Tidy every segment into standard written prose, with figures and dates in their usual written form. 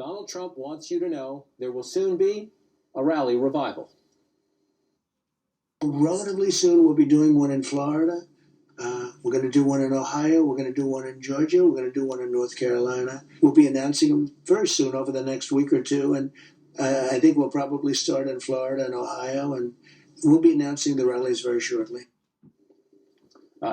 Donald Trump wants you to know there will soon be a rally revival. Relatively soon, we'll be doing one in Florida. We're going to do one in Ohio. We're going to do one in Georgia. We're going to do one in North Carolina. We'll be announcing them very soon over the next week or two. And I think we'll probably start in Florida and Ohio. And we'll be announcing the rallies very shortly.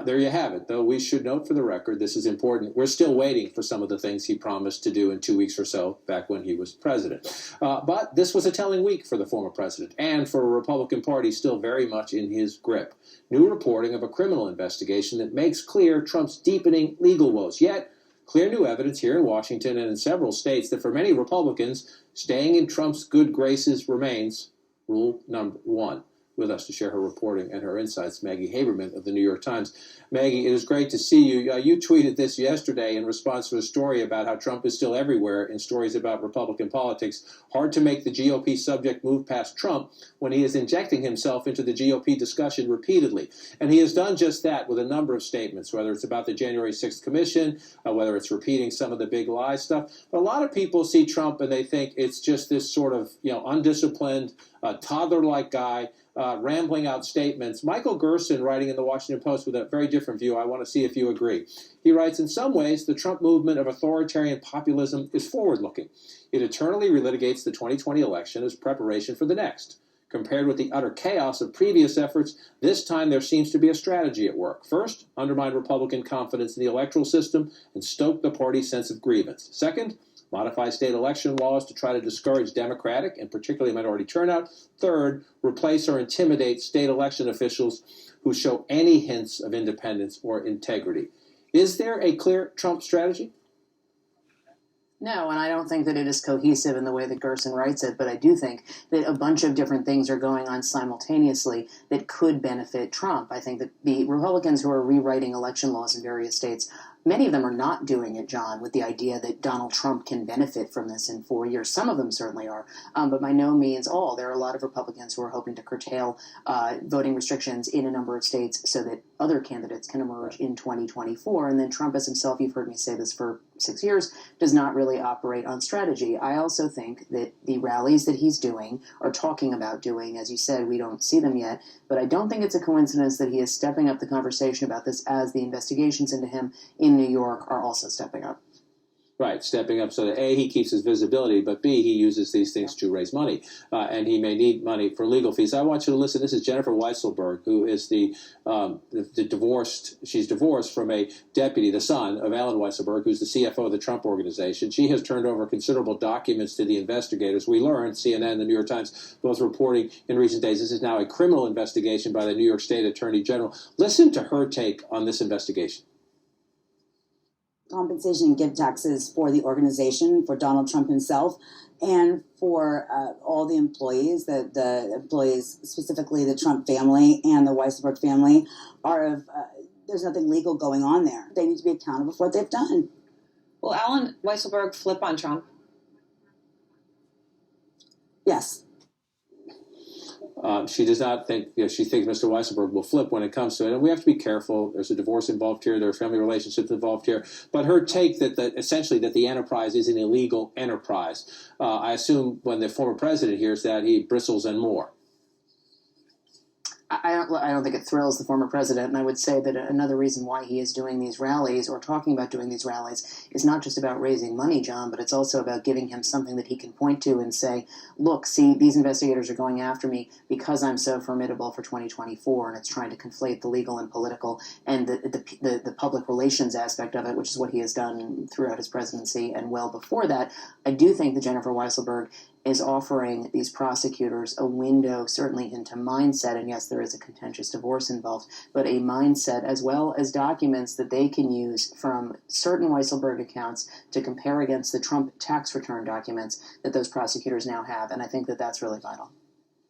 There you have it, though we should note for the record, this is important. We're still waiting for some of the things he promised to do in 2 weeks or so back when he was president. But this was a telling week for the former president and for a Republican Party still very much in his grip. New reporting of a criminal investigation that makes clear Trump's deepening legal woes. Yet, clear new evidence here in Washington and in several states that for many Republicans, staying in Trump's good graces remains rule number one. With us to share her reporting and her insights, Maggie Haberman of the New York Times. Maggie, it is great to see you. You tweeted this yesterday in response to a story about how Trump is still everywhere in stories about Republican politics. Hard to make the GOP subject move past Trump when he is injecting himself into the GOP discussion repeatedly. And he has done just that with a number of statements, whether it's about the January 6th commission, whether it's repeating some of the big lie stuff. But a lot of people see Trump and they think it's just this sort of, undisciplined, toddler-like guy rambling out statements. Michael Gerson, writing in the Washington Post with a very different view, I want to see if you agree. He writes, in some ways, the Trump movement of authoritarian populism is forward-looking. It eternally relitigates the 2020 election as preparation for the next. Compared with the utter chaos of previous efforts, this time there seems to be a strategy at work. First, undermine Republican confidence in the electoral system and stoke the party's sense of grievance. Second, modify state election laws to try to discourage Democratic and particularly minority turnout. Third, replace or intimidate state election officials who show any hints of independence or integrity. Is there a clear Trump strategy? No, and I don't think that it is cohesive in the way that Gerson writes it, but I do think that a bunch of different things are going on simultaneously that could benefit Trump. I think that the Republicans who are rewriting election laws in various states, many of them are not doing it, John, with the idea that Donald Trump can benefit from this in 4 years. Some of them certainly are, but by no means all. There are a lot of Republicans who are hoping to curtail voting restrictions in a number of states so that other candidates can emerge in 2024. And then Trump as himself, you've heard me say this for 6 years, does not really operate on strategy. I also think that the rallies that he's doing or talking about doing, as you said, we don't see them yet, but I don't think it's a coincidence that he is stepping up the conversation about this as the investigations into him in New York are also stepping up. Right, stepping up so that A, he keeps his visibility, but B, he uses these things to raise money, and he may need money for legal fees. I want you to listen. This is Jennifer Weisselberg, who is the divorced. She's divorced from a deputy, the son of Alan Weisselberg, who's the CFO of the Trump Organization. She has turned over considerable documents to the investigators. We learned, CNN, the New York Times, both reporting in recent days, this is now a criminal investigation by the New York State Attorney General. Listen to her take on this investigation. Compensation and give taxes for the organization, for Donald Trump himself, and for all the employees, the employees, specifically the Trump family and the Weisselberg family, there's nothing legal going on there. They need to be accountable for what they've done. Will Alan Weisselberg flip on Trump? Yes. She does not think, she thinks Mr. Weisselberg will flip when it comes to it. And we have to be careful. There's a divorce involved here. There are family relationships involved here. But her take that essentially that the enterprise is an illegal enterprise. I assume when the former president hears that, he bristles and more. I don't think it thrills the former president, and I would say that another reason why he is doing these rallies or talking about doing these rallies is not just about raising money, John, but it's also about giving him something that he can point to and say, look, see, these investigators are going after me because I'm so formidable for 2024, and it's trying to conflate the legal and political and the public relations aspect of it, which is what he has done throughout his presidency and well before that. I do think that Jennifer Weisselberg is offering these prosecutors a window certainly into mindset, and yes, there is a contentious divorce involved, but a mindset as well as documents that they can use from certain Weisselberg accounts to compare against the Trump tax return documents that those prosecutors now have, and I think that that's really vital.